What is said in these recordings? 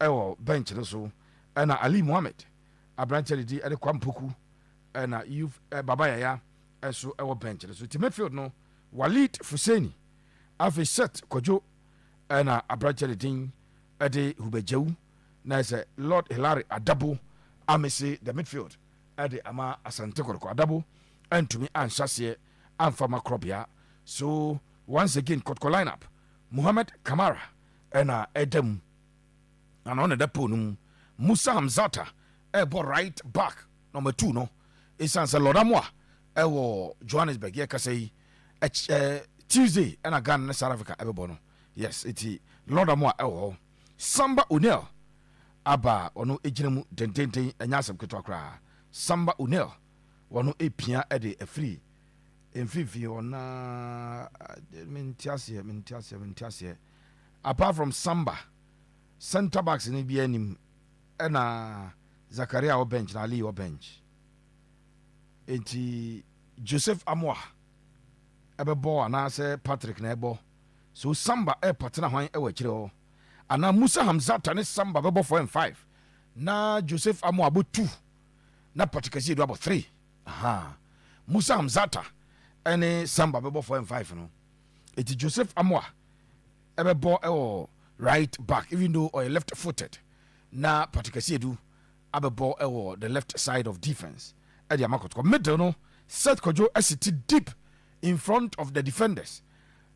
ɛwɔ bench no so ɛna Ali Mohammed aberanteɛ no di ɛde Kwampoku ɛna youth Baba Yaya ɛso ɛwɔ bench no so ti midfield no Walid Fuseni afei Set Kojo ɛna aberanteɛ no din ɛde Hubejewu na ɛsɛ Lord Hilary Adabo amese the midfield ɛde ama Asante Kotoko Adabo ɛntumi anhyɛseɛ amfa makrobia. So once again Kotoko lineup Muhammad Kamara ɛna ɛdam ana ɔna da po no mu Musa Hamzata ɛbɔ right back number 2 no ɛsiane sɛ Lɔdamoa ɛwɔ Johannesburg yɛkasa yi Tuesday ɛna Ghana ne South Africa ɛbɛbɔ no. Yes, iti Lɔdamoa ɛwɔ hɔ. Samba O'Neil aba ɔno ɛgyina mu dendenden ɛnya asɛm ketewa koraa. Samba O'Neil wɔno ɛpia ɛde afiri mfimfini ɔna mentiaseɛ apart from Samba center backs ni bi anim ɛna Zakaria wɔ bench na Ali wɔ bench enti Joseph Amoa ɛbɛbɔ anaasɛ Patrick na ɛbɔ so Samba ɛpatena hwan ɛwɔ akyire hɔ ana Musa Hamzata ne Samba bɛbɔ 4 and 5 na Joseph Amoa bɔ 2 na Patrick Asiedu abɔ 3. Musa Hamzata ɛne Samba bɛbɔ 4 and 5 no enti Joseph Amoa ɛbɛbɔ ɛwɔ right back even though or left footed na Patrick Asiedu abɛbɔ ɛwɔ the left side of defense ɛde ama Kotoko middle no Seth Kojo ɛsiti deep in front of the defenders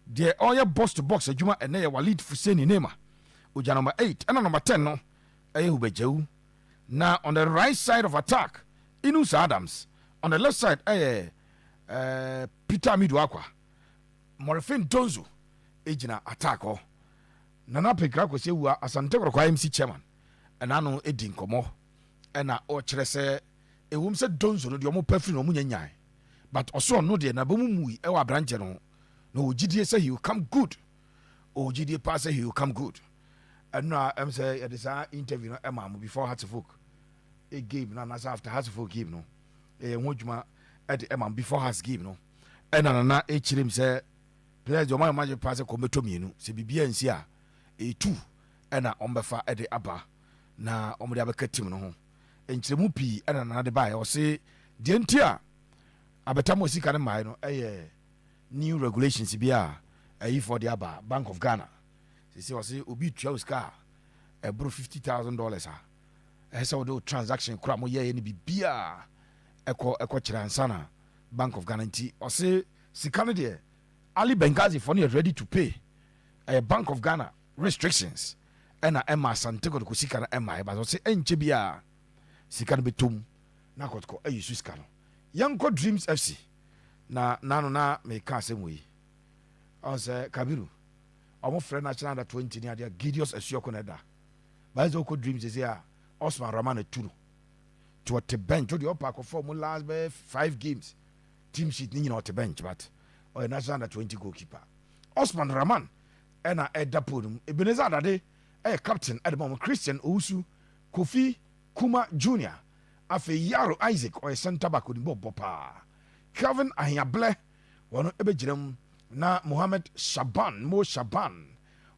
the ɔyɛ box to box adwuma ɛnɛ yɛ Walid Fuseni Nema oja number 8 ɛna number 10 no ɛyɛ Hubejewu na on the right side of attack Inus Adams on the left side ɛyɛ Peter Amiduakwa Morifin Donzo ɛgyina attack hɔ Nana Pekra Kwesi Ewua Asante Kotoko MC chairman ɛna no ɛdi nkɔmmɔ ɛna ɔkyerɛ sɛ ɛwom sɛ Donzo no deɛ ɔmo pɛfiri no ɔmo nyanyan but ɔso no deɛ na bɛmu mui ɛwɔ aberanteɛ no na ɔgyidie sɛ he will come good ɔgyidie pa sɛ he will come good ɛno a ɛm sɛ yɛde saa interview no ɛma mo before Hartlepool game na nasa after Hartlepool game no ɛyɛ ho dwuma ɛde ɛma mo before Hearts game no ɛna nana ɛkyerɛm sɛ players deɛ ɔma yɛ magye pa sɛ kɔmmɛtɔ mmienu sɛ biribia nsi a ɛtu ɛna ɔmbɛfa ɛde aba na ɔmode abɛka tim no ho nkyerɛmu pii ɛna nana de baeɛ ɔse deɛ nti a abɛtam wɔ sika no mmae no ɛyɛ new regulations bi a ɛyifoɔ de aba Bank of Ghana sɛ ɔse obi tua wo sika a ɛboro $50,000 a ɛsɛ sɛ wode wo transaction kora moyɛɛ no bibia ɛkɔ kyerɛ ansa na Bank of Ghana nti ɔse sika no deɛ Ali Benghazi for no yɛ ready to pay ɛyɛ Bank of Ghana restrictions ɛna ɛma Asante Kotoko sika no ɛma ɛba ɔse ɛnkyɛ bi a sika no bɛtom na Kotoko ɛyi su sika no yɛnkɔ Dreams FC na nano na meka asɛm wɔ yi ɔsɛ Kabiru ɔmo frɛ national under 20 ni adeɛ Gideus Asuoko na ɛda bae sɛ wokɔ Dreams sɛ a Osman Rahman aturo to ɔte bench wode ɔpa akɔfɔ mo last 5 games team sheet ni nyina ɔte bench but ɔyɛ national under 20 goalkeeper Osman Rahman ɛna ɛda po no mu Ebenezer Adade ɛyɛ captain ɛde ma mo Christian Owusu Kofi Kuma Junior afei Yaro Isaac ɔyɛ center back ɔde bɔ paa Kelvin Ahiablɛ wɔno ɛbɛgyina mu na Mohamed Shaban Mo Shaban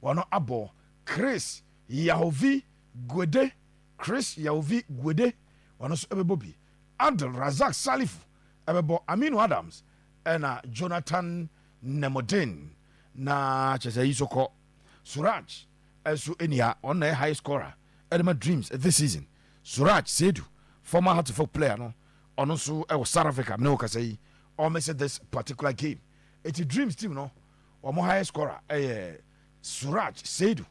wɔno abɔ Chris Yahovi Gwede wɔno so ɛbɛbɔ bi Abdul Razak Salifu ɛbɛbɔ Aminu Adams ɛna Jonathan Nemodin na kyesɛ yi so kɔ Suraj ɛso enia ɔno ɛyɛ high scorer ɛde Dreams this season Suraj Sedu former Hartlepool player no ɔno nso ɛwɔ South Africa mene wɔkasa yi ɔmɛsɛ this particular game ɛti Dreams team no ɔmo high scorer ɛyɛ Suraj Sedu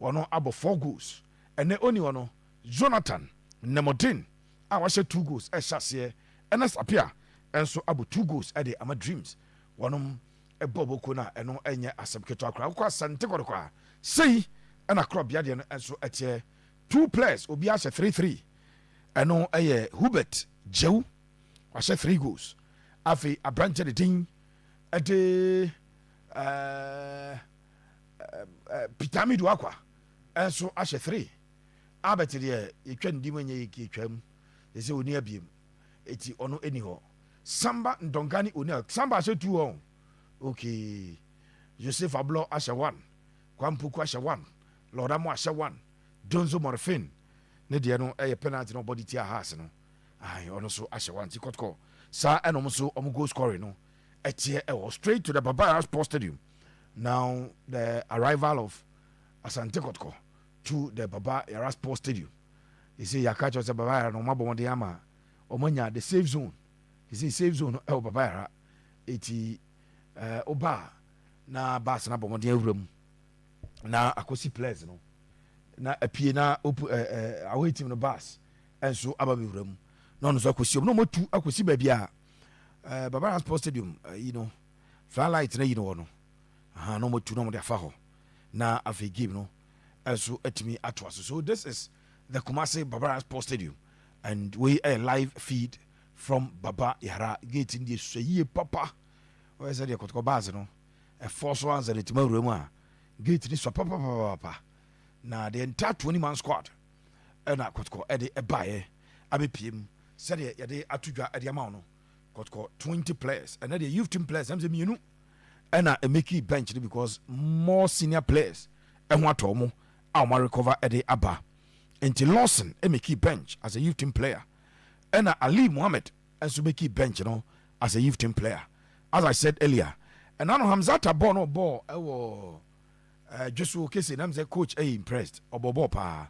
wɔno abɔ 4 goals ɛnɛ oni wɔno Jonathan Nemodin a wahyɛ 2 goals ɛhyɛ aseɛ ɛna Sapia ɛnso abɔ 2 goals ɛde ama Dreams wɔnom ɛbɔ boko na ɛno ɛnyɛ asɛm ketewa koraa wokɔ Asante Kotoko a sei ɛna korɔbea deɛ no ɛnso ɛteɛ 2 players obi ahyɛ 3-3 ɛno ɛyɛ Hubert Jew wahyɛ 3 goals afei aberanteɛ de din ɛde Peter Amiduakwa ɛnso ahyɛ 3 Albert deɛ yɛtwa ne dim nyɛ yɛtwa mu ɛsɛ oni abiem ɛti ɔno ɛni hɔ Samba Ndongani O'Neil Samba ahyɛ 2 hɔ okay Joseph Ablo ahyɛ 1 Kwampuku ahyɛ 1 Lodamo ahyɛ 1 Donzo Morfin ne deɛ no ɛyɛ penalty no body tia has no ɔno so ahyɛ one ti Kotoko saa ɛna ɔmo so ɔmo goal scoring no ɛteɛ ɛwɔ straight to the Baba Sports Stadium. Now the arrival of Asante Kotoko to the Baba Yara Sports Stadium. He say Yaka chose Baba Yara no mabo de ama omanya the safe zone. He say safe zone Baba Yara eti oba na bas na bomo de awram na akosi players no na apie na away team no bus enso aba bewram no no so akosi no motu akosi ba bia Baba Sports Stadium flylight na no no motu no mo de afa ho na afi game no enso atimi atwaso. So this is the Kumasi Baba Sports Stadium and we a live feed from Baba Yara gate in the Seye Papa where is the Kotoko base no a force ones and itima room gate ni so papa na the entire 20-man squad and Kotoko ede ebaye abepiem said ye de atudwa ede amount no Kotoko 20 players and the youth team players am say mienu and a make bench because more senior players and what omo a recover ede aba until Lawson make bench as a youth team player and Ali Mohammed and make bench as a youth team player as I said earlier. And now Hamzata born or ball just okay I'm the coach impressed or bobo pa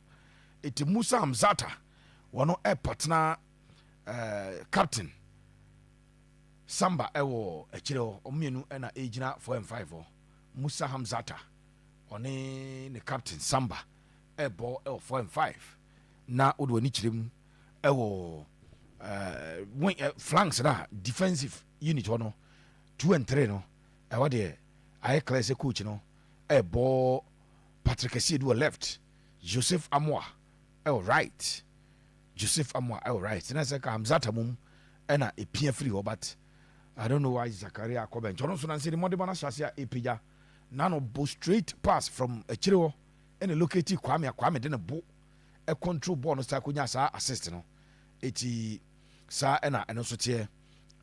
it Musa Hamzata one a partner captain Samba ewo echiro omienu na ejina 4 and 5 Musa Hamzata one the captain Samba ball 4 and 5 na odwo ni chirem ewo flanks na defensive unit no 2 and 3 no what there I class coach no ball Patrick Esidu left Joseph Amwa right Joseph Amwa right and I say Hamzata mum na a pia free but I don't know why Zakaria Koben Johnson so na say the modern shasia epija na no bo straight pass from Echiro and locate Kwame then a bo a control ball no start kunya sa assist no eti sa na eno so tie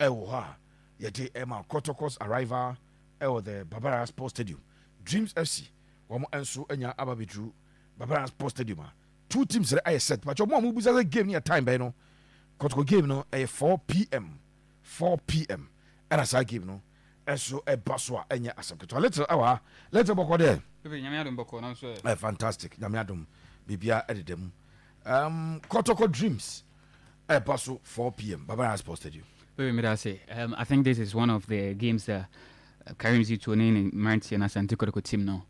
ha yete Emma Kotoko's arrival the Baba Sports Stadium Dreams FC womo enso anya ababedru Baba Sports Stadium two teams are set but your mom buza game near time by no Kotoko game no 4 p.m. and as I give no enso baswa anya Asante to little hour let's boko there nyamiadum boko na so fantastic nyamiadum bibia ededem Kotoko Dreams basso 4 p.m. Baba Sports Stadium. I think this is one of the games that Karimzi Tuanin and Marti and Asante Kotoko team now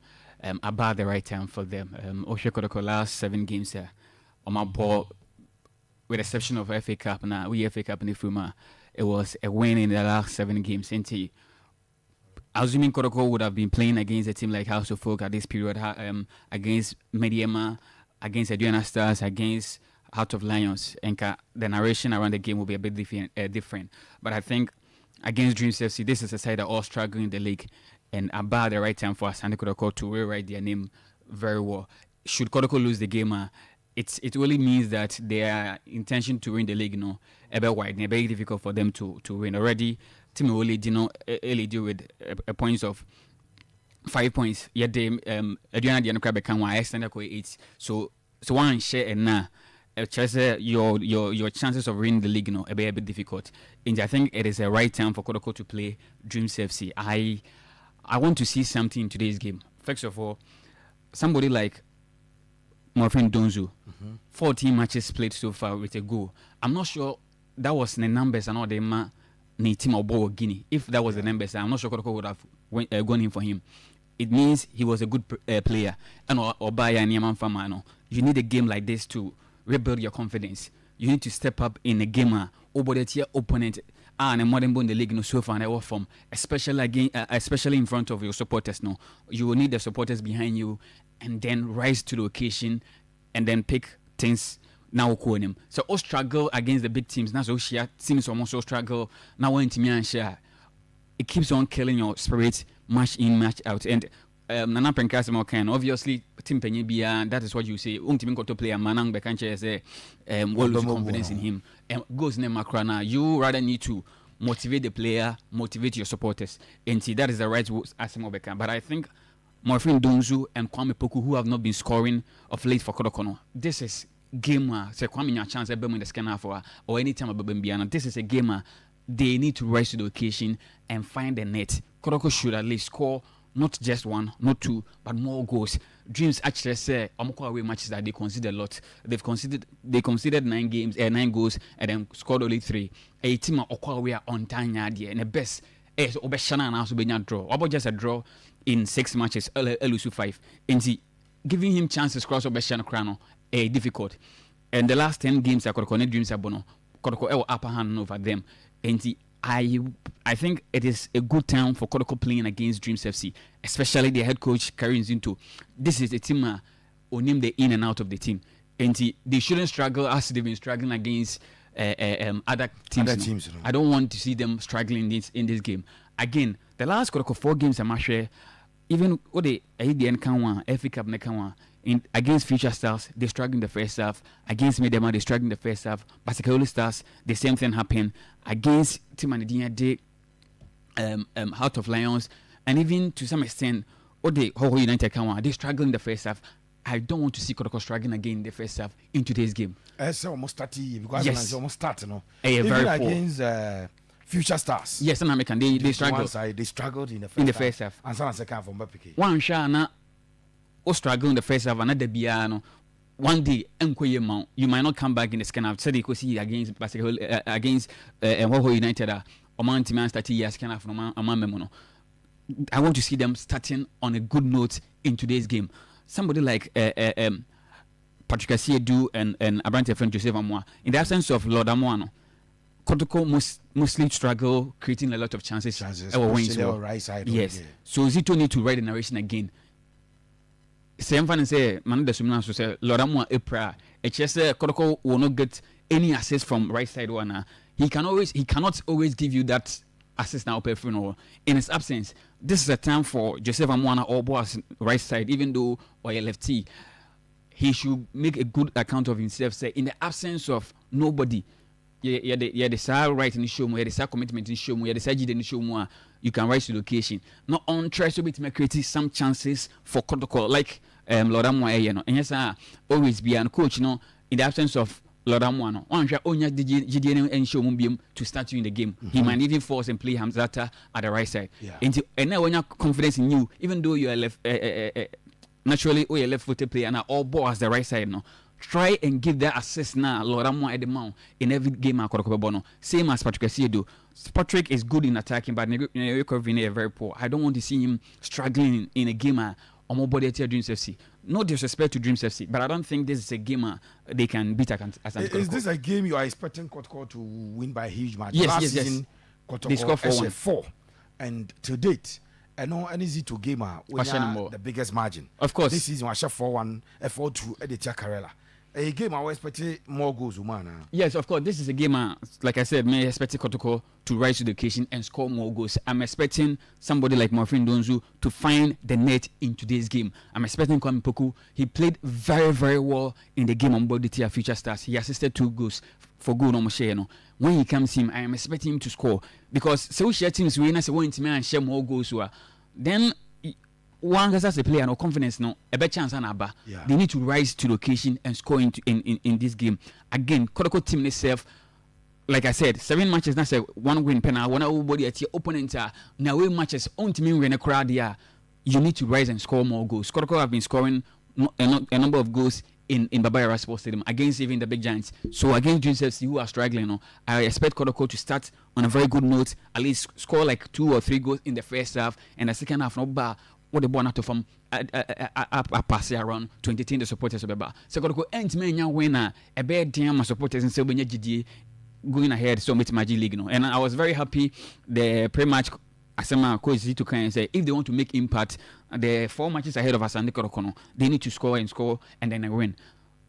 about the right time for them. Oshe Kotoko last 7 games on my ball, with the exception of FA Cup. Now we FA Cup in the Fuma, it was a win in the last 7 games. Assuming Kotoko would have been playing against a team like House of Folk at this period, against Mediema, against Aduana Stars, against Heart of Lions, and the narration around the game will be a bit different. But I think against Dreams FC, this is a side that all struggling in the league, and about the right time for Asante Kotoko to rewrite their name very well. Should Kotoko lose the game, it really means that their intention to win the league, a bit wide, and very difficult for them to win. Already, team only deal with a points of 5 points. Yet they Adriana Dianokrabe can extend 8. So one share and now. Your chances of winning the league a bit difficult. And I think it is the right time for Kotoko to play Dreams FC. I want to see something in today's game. First of all, somebody like my friend Donzo, 14 matches played so far with a goal. I'm not sure that was the numbers and all the team of Guinea. If that was the numbers, I'm not sure Kotoko would have gone in for him. It means he was a good player. And Obaya and Yaman Famano. You need a game like this to rebuild your confidence. You need to step up in a game over your opponent and a modern in the league so far and form, especially in front of your supporters. You will need the supporters behind you and then rise to the occasion and then pick things now. So all struggle against the big teams. Now so teams almost so struggle now when team and share. It keeps on killing your spirit match in, match out. And Nana Penkasimo can obviously Tim Penyibia, that is what you say. Team got to play a manang bekanche say lose confidence in him. And goes name Macrana. You rather need to motivate the player, motivate your supporters. And see that is the right Asimo Bekan. But I think Morfin Donzu and Kwame Poku, who have not been scoring of late for Kotoko. This is game say Kwame nya chance in the second half or any time about Bembiana. This is a game they need to rise to the occasion and find the net. Kotoko should at least score not just one, not two, but more goals. Dreams actually say away matches that they consider a lot. They considered 9 goals and then scored only 3. A team away on time and the best is Obeshana and also being draw. About just a draw in 6 matches, Elusu 5. And giving him chances cross Obeshana Krano difficult. And the last 10 games I could connect Dreams Abono, Kotoko upper hand over them. And I think it is a good time for Kotoko playing against Dreams FC, especially their head coach Karim Zinto. This is a team who name the in and out of the team, and they shouldn't struggle as they've been struggling against other teams. I don't want to see them struggling in this game. Again, the last Kotoko 4 games I'm sure, even what they FA Cup against Future Stars, they struggled in the first half. Against Medema, they struggled in the first half. Basically, Stars, the same thing happened. Against Team Anadinia, Heart of Lions, and even to some extent, Ho United, they struggled in the first half. I don't want to see Kotoko struggling again in the first half in today's game. It's almost 30 because it's almost starting. Even very against Future Stars. Yes, and American, they struggled. They struggled in the first half. And some second half from Bapiki. One shana. Struggle in the first half, another Biano. One day, you might not come back in the second half. Said you could see against Ho United, Oman Timan started years second half from Amamemono. I want to see them starting on a good note in today's game. Somebody like Patrick Asiedu and Abrante friend Joseph Amwa. In the absence of Lord Amoano, Kotoko mostly struggle creating a lot of chances. Right side. Yes. So Zito need to write the narration again. Same fan say man the sumina so say Loramwa Epra. It's just Kotoko will not get any assist from right side one. He cannot always give you that assist now or in his absence. This is a time for Joseph Amwana or boss right side, even though or a lefty. He should make a good account of himself. Say in the absence of nobody, the side right in the show, the side commitment in the show, the side in the show, you can rise to the occasion. Not on try to create some chances for Kotoko, like Lord Amwa, and yes, always be a coach, in the absence of Lord Amwano. One shot only GDN and show Mumbium to start you in the game. He might even force and play Hamzata at the right side. And now when you have confidence in you, even though you are left naturally or you're left-footed player and all ball as the right side now. Try and give that assist now, Lord Amwa at the mount in every game at Kotoko. Same as Patrick Asiedu. Patrick is good in attacking, but recovering is very poor. I don't want to see him struggling in a game on my body at Dreams FC. No disrespect to Dreams FC, but I don't think this is a game they can beat Asante. Is this a game you are expecting Kotoko to win by a huge margin? Yes, Last yes. season, Kotoko They scored 4. And to date, I know any Z2 game the biggest margin. Of course. This season, I shot 4-1, 4-2 at the Chacarella. A game I was expecting more goals, man. Yes, of course. This is a game, like I said, me expecting Kotoko to rise to the occasion and score more goals. I'm expecting somebody like Morfin Donzu to find the net in today's game. I'm expecting Kwame Poku. He played very, very well in the game on board the tier Future Stars. He assisted 2 goals for goal no share. When he comes in, I am expecting him to score because so share teams win as a win team and share more goals. Then one has a player no confidence no a better chance and aba. They need to rise to the occasion and score in this game. Again, Kotoko team itself, like I said, 7 matches that's a 1 win penalty. One everybody at your opponent now 8 matches on team win a crowd here. You need to rise and score more goals. Kotoko have been scoring a number of goals in Babayara Sports Stadium against even the big giants. So against Dreams FC who are struggling, I expect Kotoko to start on a very good note, at least score like 2 or 3 goals in the first half, and the second half no bar what the ball not to from a pass around 20 the supporters of Baba. So Kotoko ends me winner a bad damn supporters and so GD going ahead so much Magic League, and I was very happy the pre-match Asama coach Zito can say if they want to make impact the 4 matches ahead of Asante Kotoko, they need to score and then win.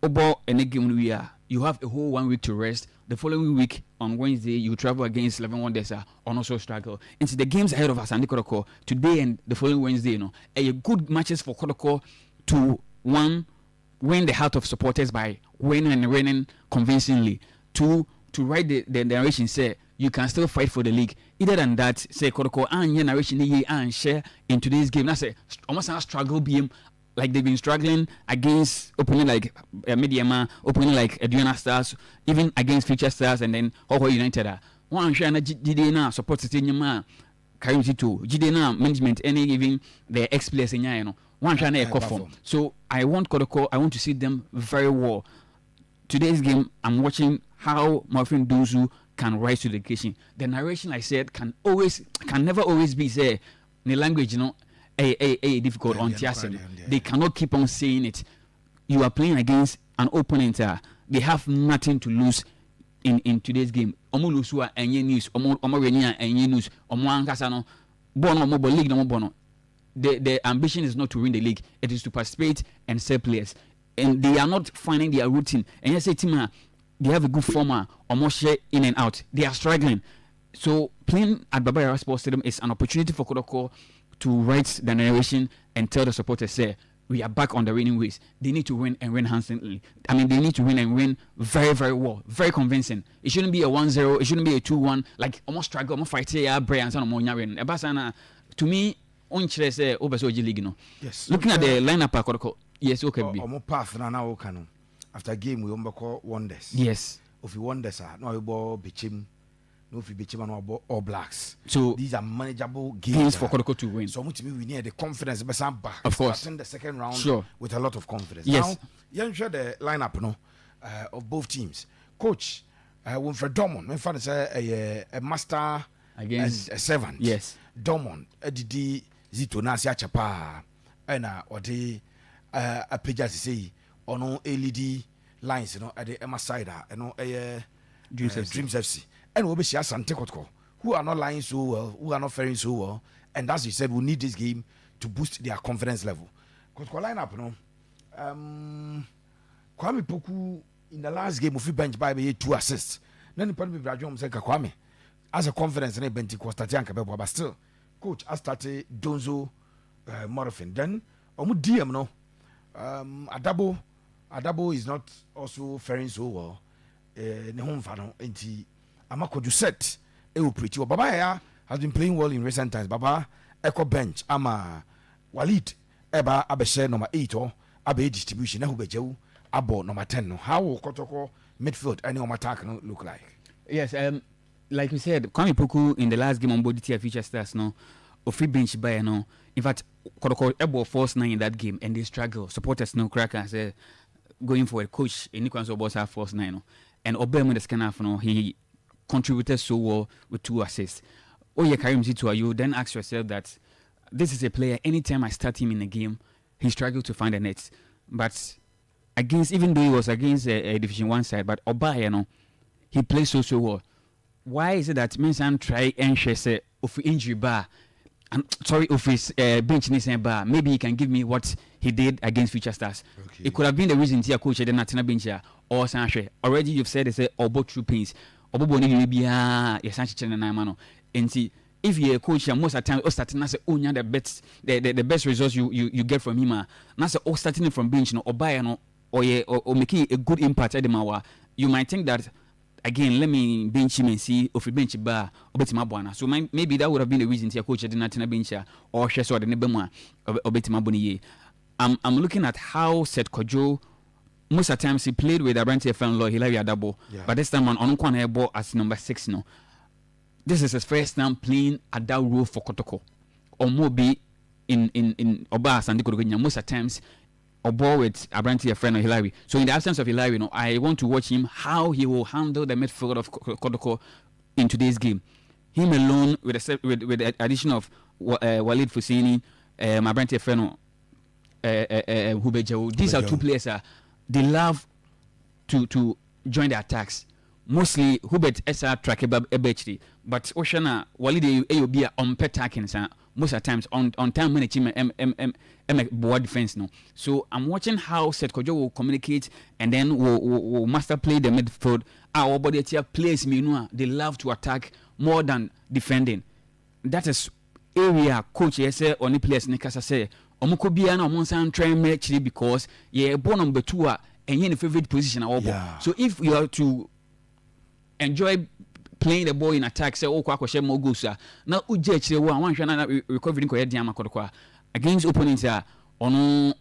Obo and game we are you have a whole 1 week to rest. The following week on Wednesday you travel against 11 Wonders and also struggle. And so the games ahead of Asante Kotoko today and the following Wednesday, a good matches for Kotoko to win the heart of supporters by winning convincingly. To write the narration say you can still fight for the league. Either than that, say Kotoko and narration and share in today's game. That's almost a struggle beam. Like they've been struggling against opening like Mediama, opening like Adriana Stars, even against Future Stars, and then Hoko United. One share na GDNA support Sitanyama, Currency too. GDNA management, any even the ex players in Yano. One share na form. So I want Kotoko, I want to see them very well. Today's game, I'm watching how Marvin Dozu can rise to the occasion. The narration I said can never always be say the language, difficult on Tiasen. They cannot keep on saying it. You are playing against an opponent. They have nothing to lose in today's game. Omo lusua enye news. Omo renia enye news. Omo ankasano. Bono mo league no bono. The ambition is not to win the league. It is to participate and sell players. And they are not finding their routine. And you say team they have a good former. Omo share in and out. They are struggling. So playing at Baba Yara Sports Stadium is an opportunity for Kotoko to write the narration and tell the supporters, say, we are back on the winning ways. They need to win and win handsomely. I mean, they need to win and win very, very well. Very convincing. It shouldn't be a 1-0. It shouldn't be a 2-1. Like, almost struggle, almost fight here, Brian, and Monyarin. Ebasana, to me, on Chile, Obesoji League, no. Yes. Looking at the lineup, Kotoko, yes, okay. Omo path now, Okano. After game, we call wonders. Yes. If you wonders, no, you ball Bichim. No, if you be Chiman or Blacks. So these are manageable games for Kotoko to win. So much we need the confidence, but some back. Of course. Starting the second round with a lot of confidence. Yes. Now, you share the lineup, of both teams. Coach, Winfred Dormont, my father say a master against a servant. Yes. Dormont, Didi Zito Nasia Chapa, and or the a page say or no LED lines, at the Emma side, Dreams FC. And we'll be Asante Kotoko, who are not lying so well, who are not faring so well, and as you said, we need this game to boost their confidence level. Kotoko lineup, Kwame Poku in the last game of bench by 2 assists. Then the problem with Rajon said Kwame as a confidence in a bench Costa, but still, coach has started Donzo Morfin. Then Omu DM no, Adabo is not also faring so well. Nehum Fano enti Amakoju set pretty well. Baba has been playing well in recent times. Baba Echo bench ama Walid Eba Abeshe number 8 or Abe distribution Ehu Bejew Abo number 10. How will Kotoko midfield any attack look like? Yes, like you said, Kwame Poku in the last game on Body Tier Future Stars no free bench by no. In fact, Kotoko Ebo force 9 in that game and they struggle. Supporters no cracker say going for a coach in Nikwan's boss have force 9 no. And Obama the scanner no he contributed so well with 2 assists. Oh yeah, Karim Zitua, you then ask yourself that this is a player, anytime I start him in a game, he struggled to find the net. But even though he was against a Division 1 side, but Obaya, he plays so well. Why is it that Mensan try and say of injury bar? Of his bench in bar, maybe he can give me what he did against Future Stars. Okay. It could have been the reason Tia coach did not bench here or Sanche. Already you've said it's Obo true pains. Obo ni be Sanche na mano. And see if you're a coach, most of the time, starting as the best results you get from him. Now starting from bench or buy or making a good impact at the Mawa. You might think that. Again, let me bench him and see if we bench bar Obetima Buana. So maybe that would have been the reason to coach did not bench or share so the Nebema Obetima Boniye. I'm looking at how Seth Kojo most of the times he played with Asante Law Hilary Adabo, but this time on Onkwan ball as number 6 no. This is his first time playing at that role for Kotoko. Or maybe in Oba Asante Kojo most of the times or ball with Asante friend of Hilary. So in the absence of Hilary, I want to watch him how he will handle the midfield of Kotoko in today's game. Him alone with the addition of Walid Fusini, Asante friend Hubejo. These are 2 players. They love to join the attacks. Mostly Hubert Esa Trakebab Ebechri, but Oshana Walid Ayobia on petaking most of the times on time when a board defense no. So I'm watching how Seth Kojo will communicate and then will master play the midfield. Our body tier plays me they love to attack more than defending. That is area coach say only players Nikasa say Omukobia na Monsan train match because born number 2 and in favorite position. So if you are to enjoy playing the ball in attack, say, oh, Kwako more goals. Now, Uja, one shana recovering Koyama Kodokwa against opponents on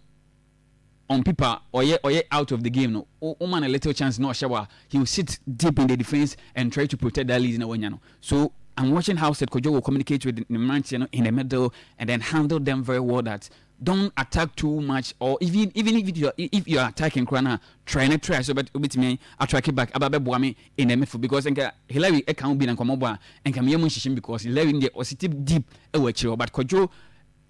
paper or out of the game. No, man a little chance, no shower. He will sit deep in the defense and try to protect that lead in the So I'm watching how Seth Kojo will communicate with the Manchester in the middle and then handle them very well. That don't attack too much, or even if you're attacking Krana, try so but with me I track it back Ababe Boami in the midfield because Hilary can't be and come over and can be a because Hilary in the or sit deep away but Kojo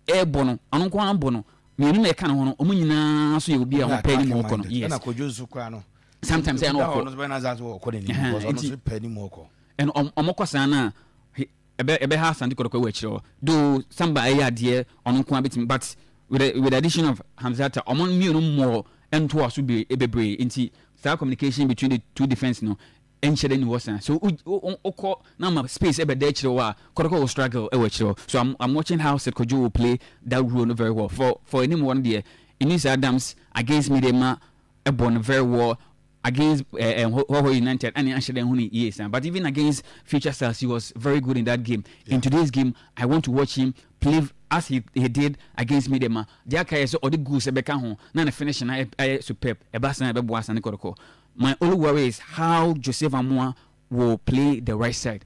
air bono anonko bono me no e kan ho no omunyina so ye obi a ho pani mo ko no yes na Kojo Zukwa no sometimes I know no be na za so ko ni because ono so pani mo ko and omoko sana ebe ha Asante Kotoko we chiro do samba e ade ononko abetim but with the addition of Hamzata among me no more and to us be ebebre into style communication between the two defense no enchede ni was so oko na ma space ebe dey chiro wa Kotoko will struggle e we chiro so I'm watching how Seth Kojo will play that role very well for anyone there Eunice Adams against Midema e born very well against Hoho United and actually Huni yes but even against Future Stars he was very good in that game. In today's game I want to watch him play as he did against Midema. The Aka is all the goose ebeka ho na finish na superb ebasa na bebo Asante Kotoko. My only worry is how Joseph Amoa will play the right side.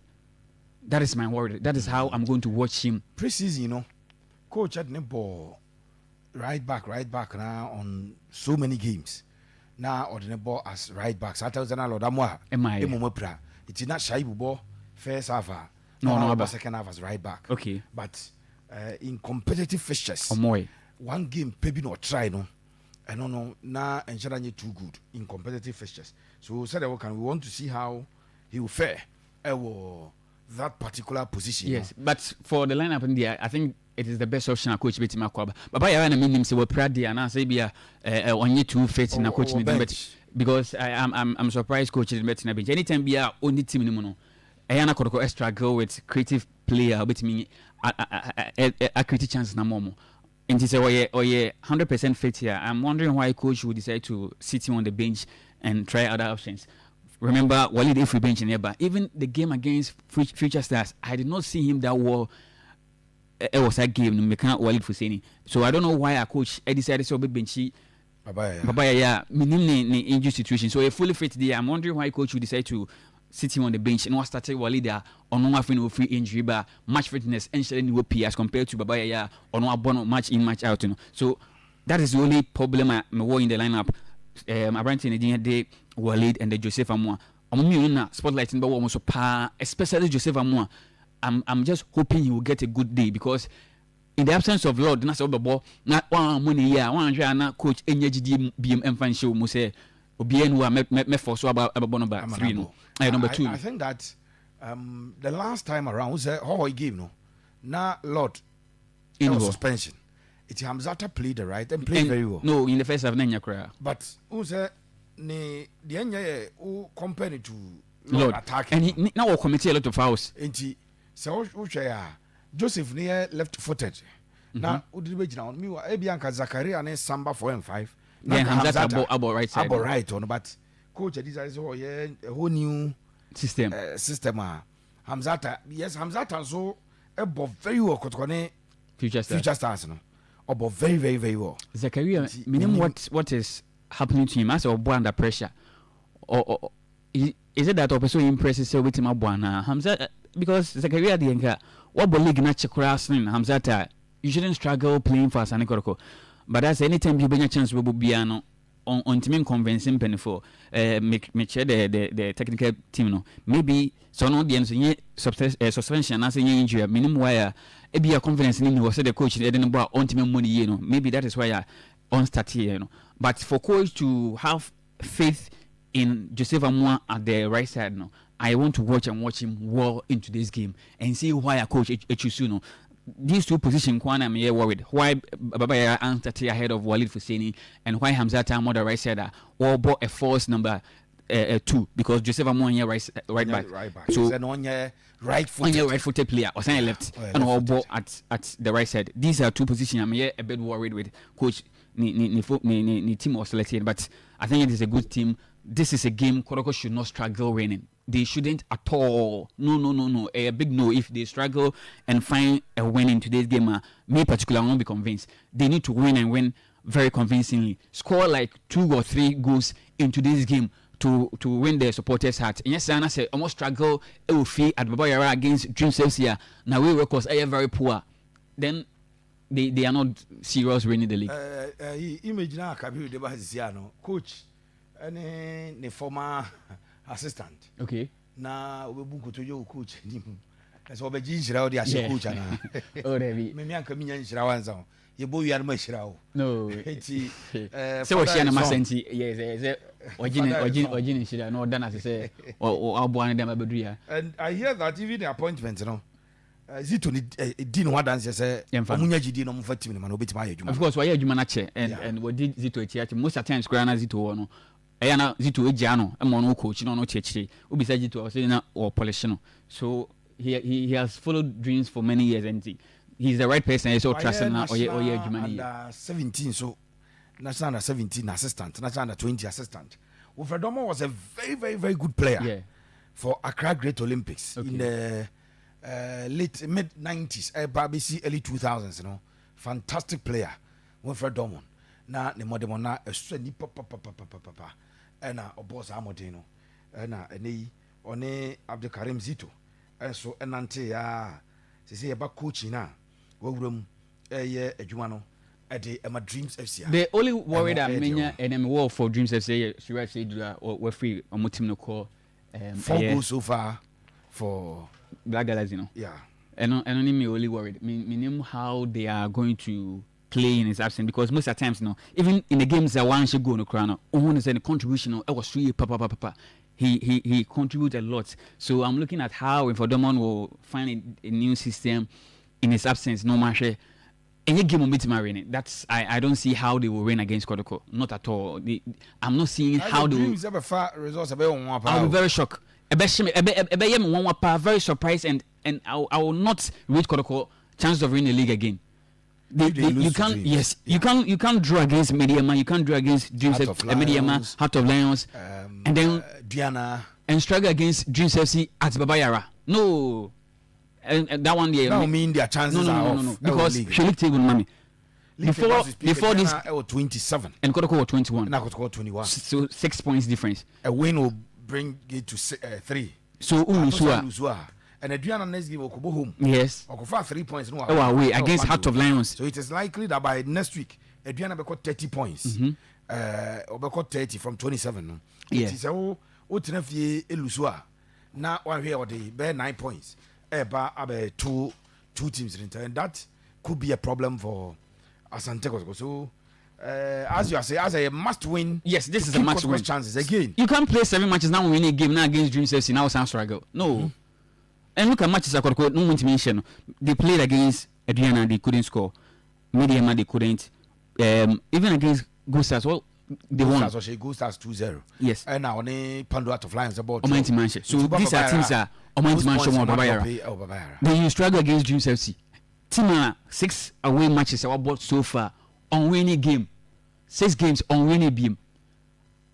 That is my worry. That is how I'm going to watch him. Preseason, you know, coach had the ball right back now on so many games. Now or the ball as right back. Saturday Lord Amoa. Pra. It's not shy ball first half. No, second half as right back. Okay. But in competitive fixtures, one game maybe not try no. I don't know now and too good in competitive fixtures. So said we want to see how he will fare that particular position. Yes, but for the lineup in there, I think it is the best option a coach betima kwaba. But by I mean him say we prade and I say be on you two fit in a coach in the because I'm surprised coach is better bench. Anytime be only team no no. Ayana Kotoko extra go with creative player betimi a creative chance na momo. And he said, oh yeah, 100% fit here. I'm wondering why coach would decide to sit him on the bench and try other options. Remember, Walid if we bench nearby. Even the game against Future Stars, I did not see him that well. It was a game, we can't Walid Fuseni. So I don't know why a coach decided to be benchy. Babaya, yeah, minimum injury situation. So a fully fit there. I'm wondering why coach would decide to sitting on the bench and was started Walid there on one free injury, but match fitness and sharing WP as compared to Babaya on one born match in match out. You know? So that is the only problem I in the lineup. Apparently, in the day Walid and the Joseph Amoa. I'm spotlighting but almost especially Joseph Amoa. I'm just hoping he will get a good day because in the absence of Lord, that's all the ball. Not one money year, one year, coach NGD BM fan show Muse. Me for so about number 3 no. Number 2. I think that the last time around was how he game no. Now Lord in suspension. It's Hamzata played the right and played very well. No, in the first half Nanya cry. But who said the Enya who compare it to Lord attack and he now committed a lot of fouls. And so Joseph near left footed. Now who did we now? Me Ebianka Zakaria and Samba 4 and 5. Yeah, Hamzata about right side. About right on, but coach decided a whole new system. Hamzata, yes, Hamzata so above very well. Kotokone Future Stars, no, above very, very, very well. Zakaria, meaning what is happening to him as a boy under pressure, or is it that also impresses with him Abuana Hamzata because Zakaria the enka what league na chekras Hamzata you shouldn't struggle playing for Asante Kotoko. But that's anytime you bring a chance, we will be on team convincing penny for make sure the technical team no maybe so no the end suspension as any injury minimum wire it be a confidence in was the coach they didn't on team money you know maybe that is why on start here you know but for coach to have faith in Joseph Amoa at the right side no I want to watch him well into this game and see why a coach choose you know. These two positions, I'm here worried. Why Babaya Asante ahead of Walid Fuseni and why Hamzata on the right side or bought a false number 2 because Joseph Amoa right back. So on your right footed player or saying left and all ball at the right side. These are two positions I'm here a bit worried with. Coach ni team was selected, but I think it is a good team. This is a game Kotoko should not struggle winning. they shouldn't at all. No. A big no. If they struggle and find a win in today's game, me particularly, I won't be convinced. They need to win and win very convincingly. Score like 2 or 3 goals in today's game to win their supporters' heart. And yes, I say almost struggle. It will feel at Baba Yara against Dream Cells here. Now we records are very poor. Then they are not serious winning the league. Image now, Kabiru de Baziano, coach, and the former assistant. Okay. Now we book to your coach. That's what Beji Shirao, the assistant coach. Oh, David. Maybe I'm coming in Shirawanzo. You boy, you are my Shirao. No. So she and Asante, yes, Origin Shira, no, done as I say, or Albuan them Abadria. And I hear that even the appointment, you know. Zito didn't want to say, Munyaji didn't know for team, man, obey my. Of course, why you manache and what did Zito at most of times, Grana Zito, no. Ayana Zito Ejano, a mono coach, no church, Ubi Zito or saying or Polishino. So he has followed dreams for many years and he's the right person. He's so trusting now. Or yeah, 17, so national under 17 assistant, national under 20 assistant. Wilfredomo was a very, very, very good player for Accra Great Olympics in the late mid 90s, BBC early 2000s. You know, fantastic player, Wilfredomo. Na ne modemo na esuni papa na oboss Amodino na eni one Abdul Karim Zito so enante ya say ba coach na wawuram adwuma no the Dreams FC. The only worry that Menya and war for Dreams FC she right say do we free on team no call 4 goals so far for Black Galaxy, you know. Yeah. And only me only worried. Me name how they are going to play in his absence, because most of the times, you know, even in the games that one should go on the crown, is a contribution. It was really papa. He contributes a lot. So I'm looking at how if Odomon will find a new system in his absence, no matter any game will meet my winning. That's I don't see how they will win against Kotoko. Not at all. I'm not seeing how they will. I'll be very shocked. Very surprised, and I will not read Kotoko chances of winning the league again. You can't draw against Mediama, you can't draw against Dreams Mediama, Heart of Lions, and then Diana, and struggle against Dreams FC at Babayara. No, and that one there. No, mean their chances are off. No, because she league table money. Before this, 27 and Kotoko was 21. Now Kotoko 21. So 6 points difference. A win will bring it to 3. So Ulusua. And Adriana next game will go home. Yes. Or go for 3 points. No, away against Heart of Lions. So it is likely that by next week, Adriana will got 30 points. Or got 30 from 27. No? Yeah. It is a Utinefie Elusua. Now one here the bear 9 points. About two teams in and that could be a problem for Asante. So as you say, as a must win. Yes, this is a must win. Chances again. You can't play 7 matches now winning a game now against Dreams FC. Now sound struggle. No. And look at matches I could no one to mention. They played against Adriana, they couldn't score. Mediama, they couldn't. Even against Gustas, well, they won. Gustas 2-0. Yes. And now only Pando out of Lions about. Omanti Manche. So these are teams that Omanti Manche or Babayara. Then you struggle against Dreams FC. Team 6 away matches I bought so far. Unwinning game. 6 games unwinning game.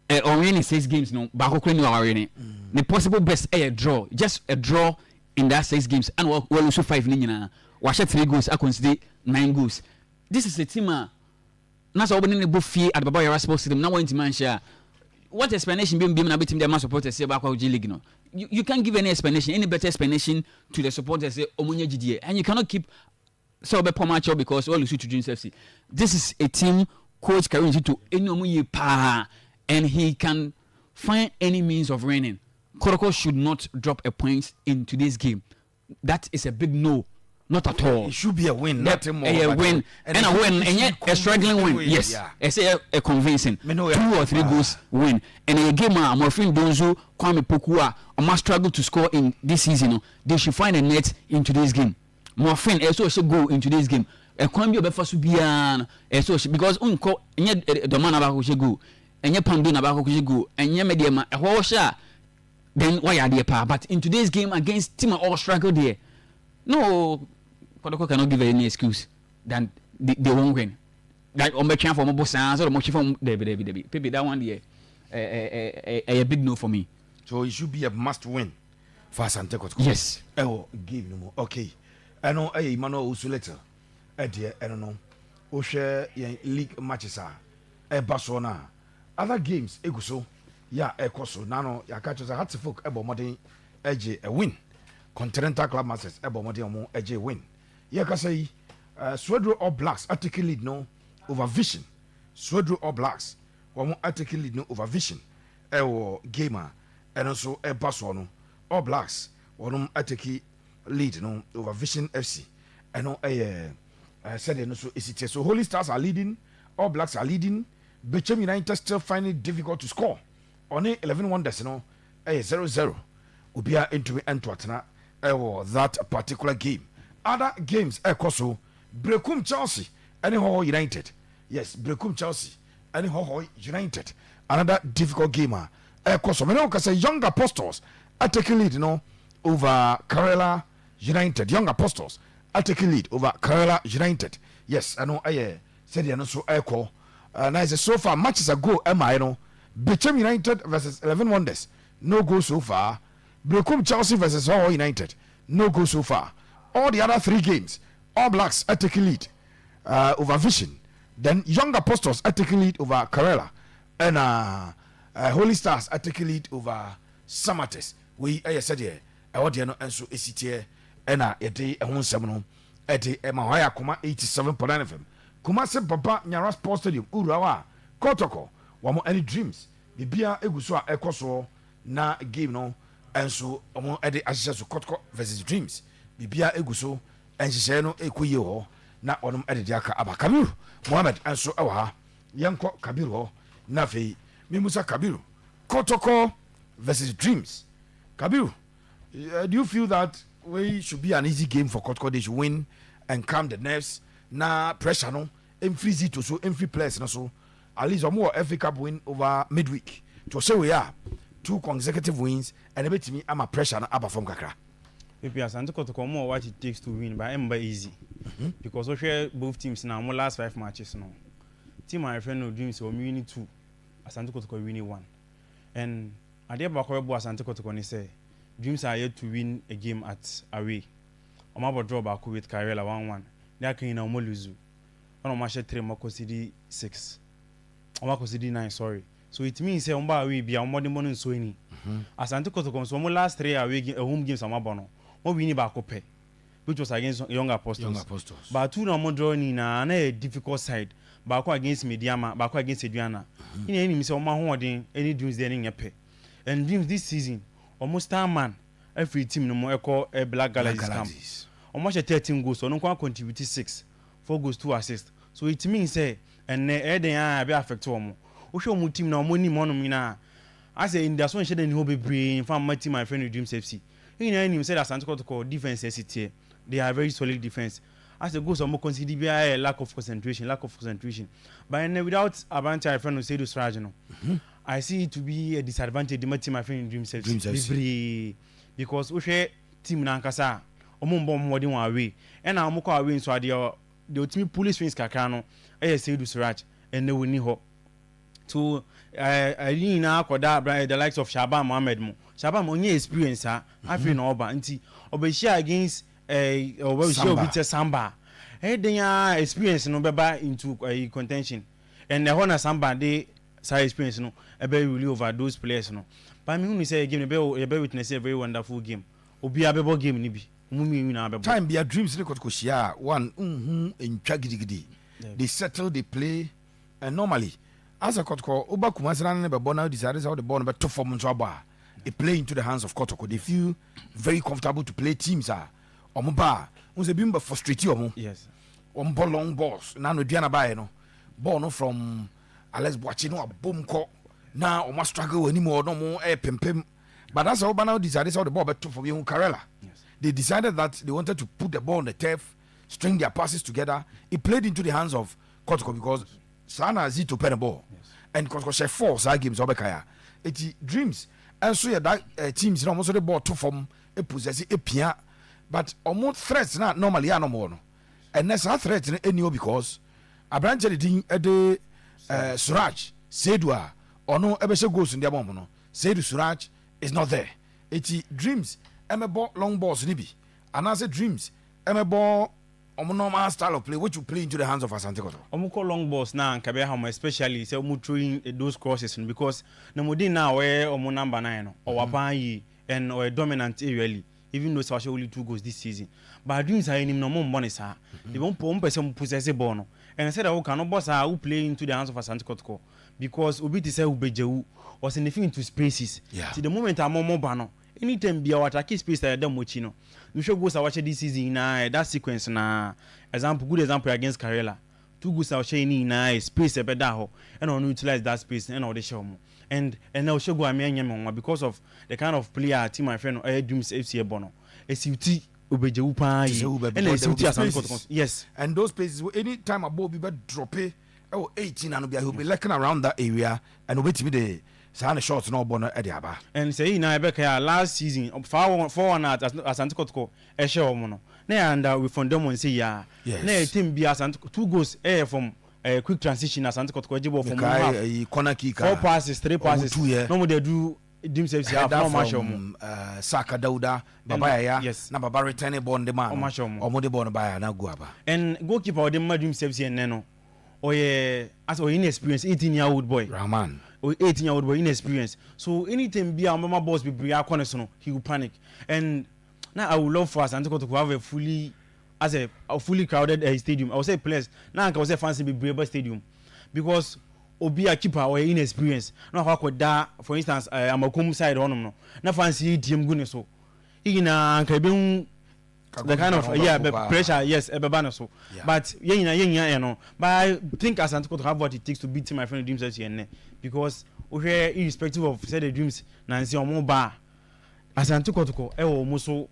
Unwinning 6 games no. Bakokwe no winning. The possible best a draw. Just a draw in that 6 games, and we'll also 5 nina. Wash 3 goals, I consider 9 goals. This is a team. That's all we need fee at Baba Yara Sports Stadium. Now want to mention what explanation being a bit the man supporters say about G League. No, you can't give any explanation, any better explanation to the supporters say Omunya GDA, and you cannot keep so be Pomacho because all you see to Dreams FC. This is a team coach carrying to any Omuye pa, and he can find any means of winning. Kotoko should not drop a point in today's game. That is a big no. Not at all. It should be a win, not a win. And a win, and yet a struggling win. Yes. Yeah. I say a convincing 2 or 3 goals win. And a game, my friend Donzo, Kwame Pokua, must struggle to score in this season. They should find a net in today's game. My friend also should go into this game. A Kwame Befa Subian, because unko, and yet the man about who go, and yet Pandun about who go, and yet Mediama, a Hosha. Then why are they power? But in today's game against team all struggle there. No, Kotoko cannot give any excuse that they won't win. Like on the chance for Mobo Sans or Mochi from Debbie. That one there, a big no for me. So it should be a must win for Asante Kotoko. Yes. Game no more. Okay. I know Emmanuel Usuleta. I don't know. Share league matches Barcelona. Other games eguso. Yeah, ekoso. Nano ya catch us a Hattifok modern edge a win. Continental Club Masters modern edge win. Yeah, can say Swedro All Blacks article lead no over Vision. Swedro All Blacks article lead no over Vision. Gamer and also Barcelona All Blacks article lead no over Vision FC. And no said no so is so Holy Stars are leading, All Blacks are leading. Bechem United still finding it difficult to score. Only 11 wonders, 0-0. Ubia into Antwerpna that particular game. Other games, Koso, Brecum Chelsea, and Ho United. Yes, Brecum Chelsea, and Ho United. Another difficult game. Koso, I can say Young Apostles are taking lead, over Kerala United. Young Apostles are taking lead over Kerala United. Yes, I know. I said you know so. Echo. Nice. So far, matches ago, Bechem United versus 11 Wonders, no go so far. Brecum Chelsea versus Ho United, no go so far. All the other 3 games, All Blacks are taking lead over Vision. Then Young Apostles are taking lead over Kerala, and Holy Stars are taking lead over Samates. We said here, I want to know and so is it here, and a day a 1 7 at the Mahaya Kuma 87.9 FM. Kumase Papa Nyara Sports Stadium, Urawa, Kotoko, one more any dreams. Bibia Egusua Ekoso na game no, and so among Eddie Ashes to Kotoko versus Dreams. Bibia Eguso and Shisheno Ekuyo na onum Eddie Diaka Aba Kabiru, Mohammed and so Awa, Yanko Kabiru, Nafi, Mimusa Kabiru, Kotoko versus Dreams. Kabiru, do you feel that we should be an easy game for Kotoko? They should win and calm the nerves. Na pressure no free to so free players no so at least more FA Cup win over midweek to say we are 2 consecutive wins and a bit me I'm a pressure na aba from kakra. If you Asante Kotoko more what it takes to win but I'm easy because we share both teams now more last 5 matches no team my friend no dreams so we win 2 Asante Kotoko win 1 and ade ba ko bo Asante Kotoko ni say dreams are yet to win a game at away omabo draw back with Karela 1-1. They are kind of lose. On match 3, Mako CD 6. Mako CD 9, sorry. So it means we be a more than one so any. Asante Kotoko, so last 3 away home games on Mabono. What we need back up, which was against Young Apostles. But 2 no more drawing in a difficult side. Back against Mediama, back against Adriana. In any miss on my holding any dreams there in your pay. And dreams this season, almost a man, every team no more call a Black Galaxies camp. Almost 13 goals, so no one contributed 6, 4 goals, 2 assists. So it means say, and be affect one. We show my team now money monomina. I say in that's one shade in hobby brain from my team, my friend Dreams FC. In any said Asante Kotoko defense SCT. They are very solid defense. As the goals are more considered a lack of concentration. But without Asante, my friend Seydou Surajano, I see it to be a disadvantage to my team, my friend Dreams FC. Because we share team Nankasa. Omombo modern away and now moko away so the ultimate police wins kakano say do Suraj and they will need ho to I didn't know the likes of Shaban Mohammed mo Shaban only experience ha afi na oba nti obeshia against obeshia Samba then experience no beba into contention and the honor Samba they say experience no ebe really over those players no but me who say again ebe witness a very wonderful game obi abebo game ni bi time be a dreams record koshia one in gidigidi they settle they play and normally as a Kotoko oba kumasana ne be bona decides how the ball be to form so aba they play into the hands of Kotoko. They feel very comfortable to play teams omoba unse bimba frustrate omo yes ball long balls na no duana ba no ball no from Alex Boachi no abom ko na omo struggle anymore no mo pempem but that's how Obana decided how the ball be to form you Karela. They decided that they wanted to put the ball on the turf, string their passes together. It played into the hands of Kotoko because Sana Zito pen the ball. Yes. And Kotoko share 4 side games Obekaya. It dreams. And so that teams almost the ball to form a possess a pia. But almost threats not normally are no more. And that's a threat in any because a branch of the Suraj, Sedua, or no Ebesha goes in their bomb. Sedu Suraj, is not there. Eti dreams emebo long balls ni bi. And I say dreams emebo normal style of play which you play into the hands of Asante Kotoko. Call long balls now and kabe how especially say throwing those crosses because namudi now where number 9 or wapan and or dominant aerially. Even though Sasha only 2 goals this season. But dreams are in no more money, sir. They won't person possess a bono. And I said, I cannot boss who play into the hands of Asante Kotoko because Ubiti said Ubeju was anything into spaces. Yeah. To the moment I'm more bano. Anytime be our attacking space that I don't watch, you should go watch this season in that sequence. Good example against Karela. 2 goals are showing in space a better and on utilize that space and all the show. And now show go because of the kind of player team my friend Dreams FC Bono. SUT Ubeju pa and SUT yes. And those places any time a ball be drop it 18 and he'll be looking around that area and wait to be the Sana shots no bono ediaba. And say na Rebecca last season 4-1 at Asante Kotoko e share mono. Na and we from them say ya. Na team be Asante 2 goals from quick transition Asante Kotoko jibo from half. Corner kick 4 passes 3 passes. No more they do Dreams FC half no match Saka Dauda Baba ya yes. Na Baba return ball the man. Omo de ball ba na go aba. And goalkeeper the Dreams FC and Neno. Oye as inexperienced 18-year-old boy. Rahman. 18-year-old boy inexperienced. So anytime be a mama boss be bria corner so he will panic. And now I would love for Asante Kotoko to have a fully crowded stadium. I would say players. Now I can say fancy be brave stadium because obi a keeper or inexperienced. Now how could that for instance I'm a come side on no. Now fancy team gune so. Igina can the kind of pressure yes so but you know but I think Asante Kotoko have what it takes to beat my friend Dreams FC because irrespective of say the Dreams Nancy or more bar Asante Kotoko almost so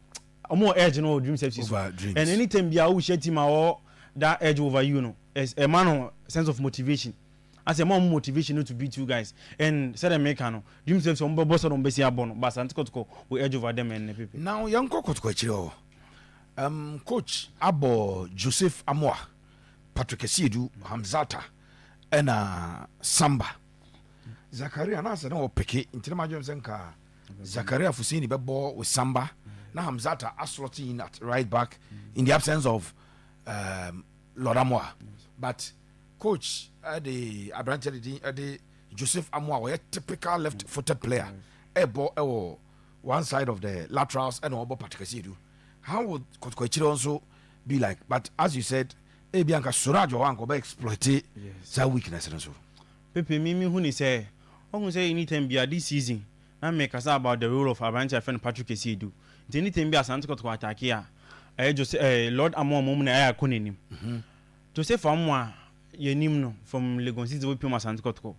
more edge no Dreams FC so. And anytime be a share team or that edge over as a man of sense of motivation as a more motivation to beat you guys and said Americano Dreams FC on boss on Bessia Bono but Asante Kotoko will edge over them and people now young Kotoko coach Abo Joseph Amoa, Patrick Esidu, Hamzata, and Samba. Zakaria na no peke intima Johnsenka. Zakaria Fusini bebo with Samba. Na Hamzata slotting at right back in the absence of Lord Amoa. But coach the Abranche Joseph Amoa, a typical left-footed player. Ebo one side of the laterals and Obo Patrick Esidu. How would Kotoko also be like? But as you said, Bianca Surajo wanko be exploit that weakness and so. Pepe Mimi who say, anytime be this season, I make us about the role of Abranche friend Patrick Esidu. Anytime be a Asante Kotoko attack here, I just Lord Amon moment I couldn't him. To say from one, ye nimno from Legon City with Puma Asante Kotoko.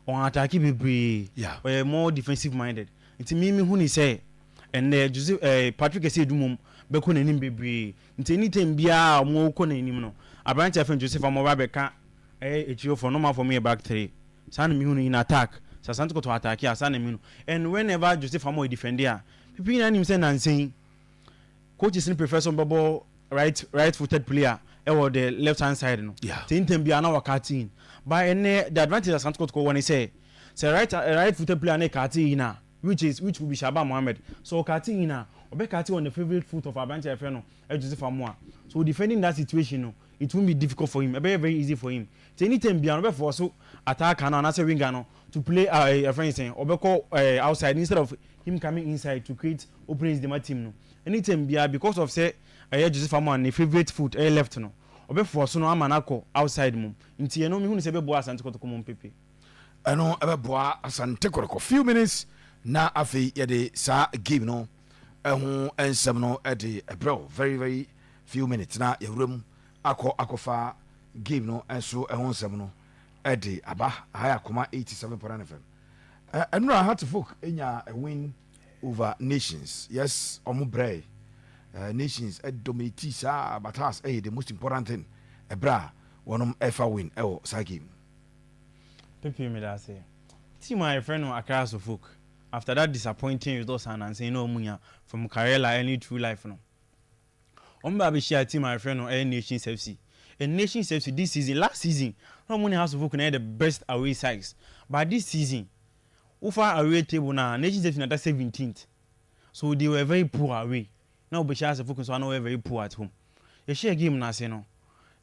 On attack be or more defensive minded. It's Mimi who say, and Patrick Esidu mum. Beko na nim bebre nti anytime bia mo ko na nim no Abranche friend Joseph Amoba beka echiro for normal for me back 3 san me hunu in attack sa Asante Kotoko attack ya san me no and whenever Joseph Amoba defend there people na nim say nansen coaches in prefer some babo right footed player or the left hand side no anytime bia na wakatin but the advantage Asante Kotoko when he say right footed player na katina which will be Shaba Mohammed so katina Obekati on the favorite foot of Abranche Efeno, Joseph Amoa. So defending that situation, it won't be difficult for him. Very, very easy for him. So anytime beyond for so attack and answer winger to play a friend saying Obeko outside instead of him coming inside to create openings the team. No. Anytime because of say Joseph Amoa and the favorite foot left no. Obeko so no amanako outside mum. Inti eno mi hu ni se be boa Asante Kotoko mum pepe. Eno ebe boa Asante Kotoko few minutes na afi ye de sa game no. And some no at the bro very very few minutes now your room akofa game no and so some no at the aba higher comma 87 per FM and no had to folk in a win over nations yes omubre nations at dominitisa but has the most important thing a bra one ever win sa game pepe me that say see my friend no across of folk. After that disappointing results and saying no munya from Karela any true life no. Baby share team my friend on Nations FC. And Nations FC this season, last season, no money has to work on the best away sides. But this season, Ufa away table now, Nation Service at 17th. So they were very poor away. Now Bashar as a focus on were very poor at home. A share game na say no.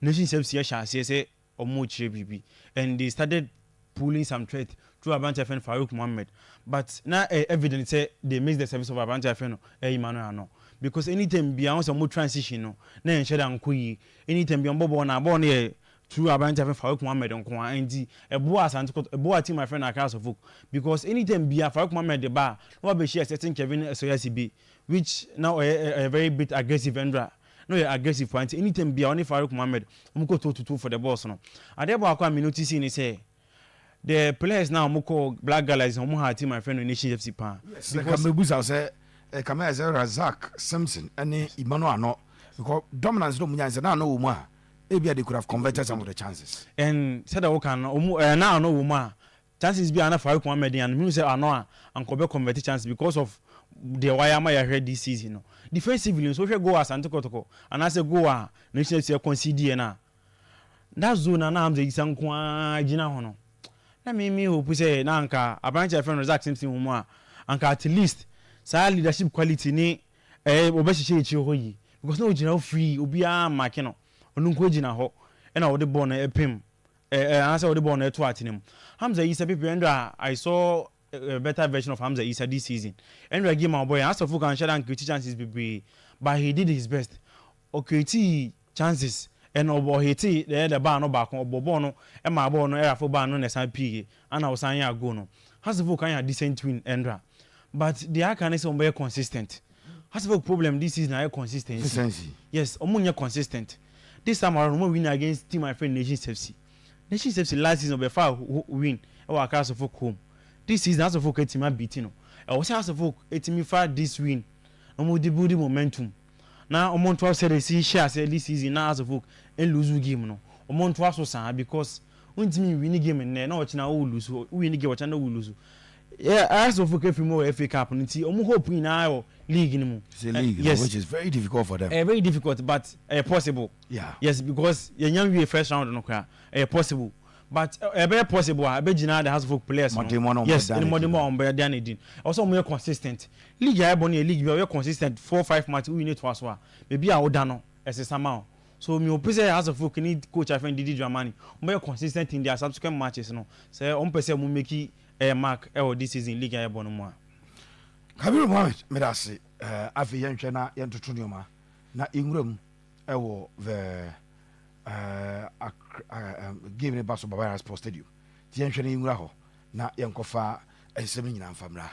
Nation Service shall say or more BB. And they started pulling some trade through Asante friend Farouk Mohammed. But now evidence say they miss the service of Asante friend Emmanuel no. Because anytime beyond some more transition no, na enshare and kui. Anytime beyond Bobo na born here through Asante friend Farouk Mohammed on Kwa and a boa Asante a boa team my friend Akaso of folk. Because anytime beyond Farouk Mohammed the bar, no be share certain Kevin SOSB, which now a very bit aggressive endra. No aggressive point. Anytime beyond Farouk Mohammed, go 2-2 for the boss no. And therefore I noticing he say the players now moko black guys on my team my friend Nation FC pan. Yes, because Mebusa say cmenesel Razak Simpson and Emmanuel no because dominance no munya say na no woman maybe they could have converted some of the chances. And said that okay now no woman chances be enough Farouk Mohammed and me say ano and could convert chances because of the wire my heard this season no. Defensively so go Asante Kotoko and I say go Nation FC concede na. That zone na am the isankwa gina hono. Na me hope say na anka Asante friend Razak Simpson wo a anka at least sa leadership quality ni obehye echi ho yi because no gina free obi a mark no onu nko gina ho e na wo de ball na epem answer wo de ball na to atenem Hamza Isa people and I saw a better version of Hamza Isa this season and we give my boy as of can share and create chances be but he did his best okay chances and obo hiti the bar no back obo no e ma ball no era for bar no na san pie and I was saying ya go no has the can decent win endra but the can is on consistent has the problem this season na consistency yes omunya consistent this time around we win against team my friend Nation FC last season be far win e wa cast of home this season as of folk team beating no e was as of folk team far this win omo dey build momentum na omo 12 say see share say this season na as of folk and lose game no omo 12 so san because untimi win game na watch na we lose win game watch na we lose yeah as of folk more FA Cup nti omo hope in our league ni mu yes, which is very difficult for them very difficult but possible yes because we first round no kwa possible but very possible be gina the house of players yes any more on be than it also more consistent league I born league we are consistent 4-5 matches we need to as well maybe I would no as a somehow so me hope say house of need coach I friend Didi Dramani more consistent in their subsequent matches no say on person will make mark this season league I born more Kabiru Mohammed medase afi yenhwe na yentoto nioma na inwuram ewo the game ne baso Baba Sports Stadium ti yenhwe na inwura ho na yenkofa ensem nyina mfamra